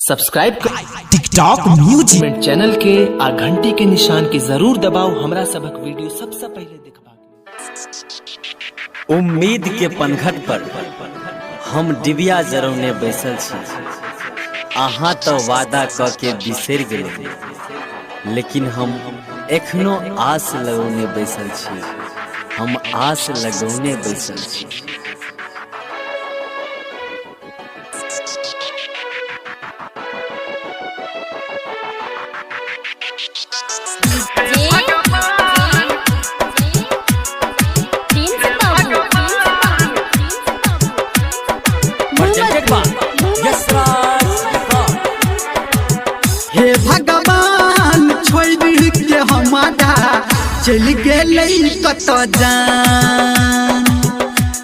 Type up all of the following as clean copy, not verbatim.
Subscribe कर TikTok music channel के आ घंटी के निशान के जरूर दबाओ। हमरा सबक वीडियो सबसे पहले देखबा। उम्मीद के पनघट पर हम डिबिया जरौने बैसल छी। अहाँ तो वादा क के बिसर गेलै, लेकिन हम एखनो आस लगौने बैसल छी। हम आस लगौने बैसल छी। हे भगवान छोड़ के हमारा चल गेलै कत जान।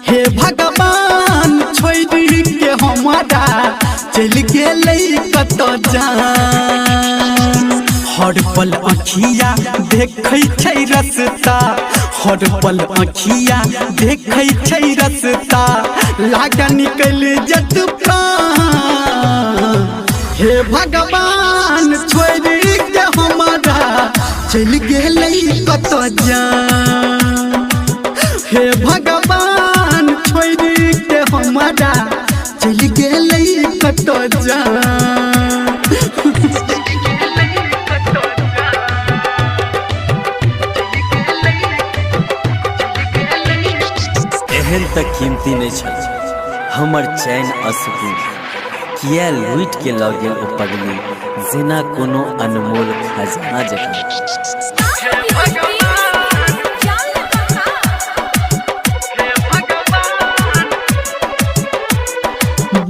हे भगवान छोड़ के हमारा चल गेलै कत जान। हर पल अखिया देखै छै रस्ता, हर पल अखिया देखै छै रस्ता, लागा निकल जत प्राण। हे भगवान छोड़ के हमारा चल गेलै कत जान। हे भगवान छोड़ के हमारा चल गेलै कत जान। एहन तक कीमती नहीं छल हमर चैन असुकून, किया लूट के लऽ गेल ओ पगली जेना कोनो अनमोल खजाना जकाँ।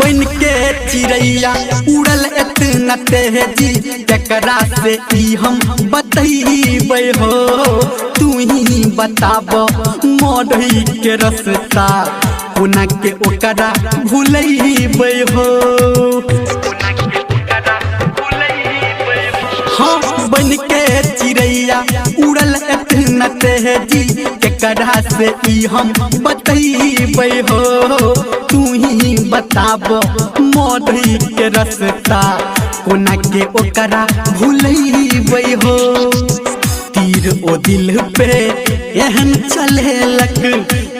बन के चिड़ैया उड़ल एतना तेजी, केकरा से ई हम बतैबै हो। तू ही बताब मोरई के रस्ता, कोना के ओकरा भूलैबै हो। हाँ बन के चिड़ैया उड़ल एतना तेजी, केकरा से ई हम बतैबै हो। तू ही बताब मोरई के रस्ता, कोना के ओकरा भूलैबै हो। तीर ओ दिल पे एहन चलेलक,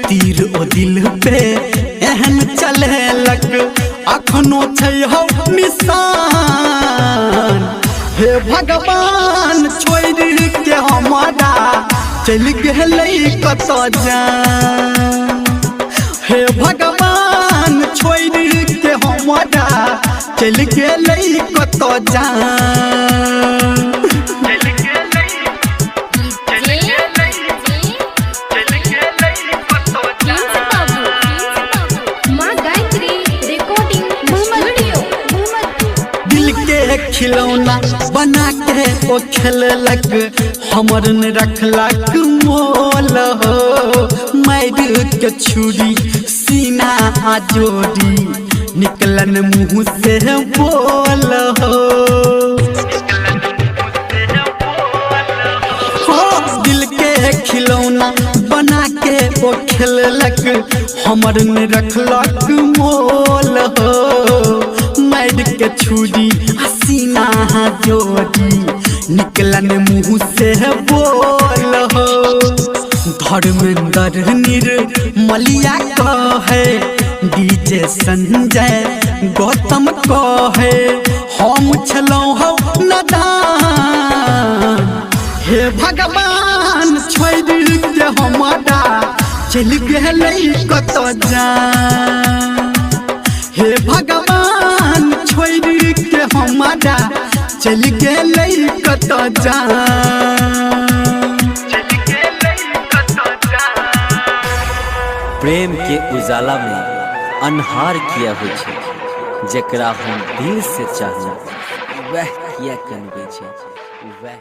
तीर ओ दिल पे एहन चलेलक, अखनो छै हो निशान। हे भगवान छोड़ के हमारा चल गेलै कत जान। हे भगवान छोड़ के हमारा चल गेलै कत जान। खिलौना बना के ओ खेललक, हमर न रखलक मोल हो। मार के छुरी सीना आ जोड़ी, निकलन मुँह से बोल हो। दिल के खिलौना बना के ओ खेललक, हमर न रखलक मोल हो। मार के छुरी सीना जोड़ी, निकलन मुँह से बोल हो। धर्मेंद्र निर्मलिया कहे, डीजे संजय गौतम कहे, हम छलहुँ हो नदान। हे भगवान छोड़ के हमारा चल गेलै कत जान। हे भगवान छोड़ के हमारा चल गेलै कत जान। प्रेम के उजाला में अन्हार किया हो छै, जेकरा हम दिल से चाहना वह किया कनबे छै वह।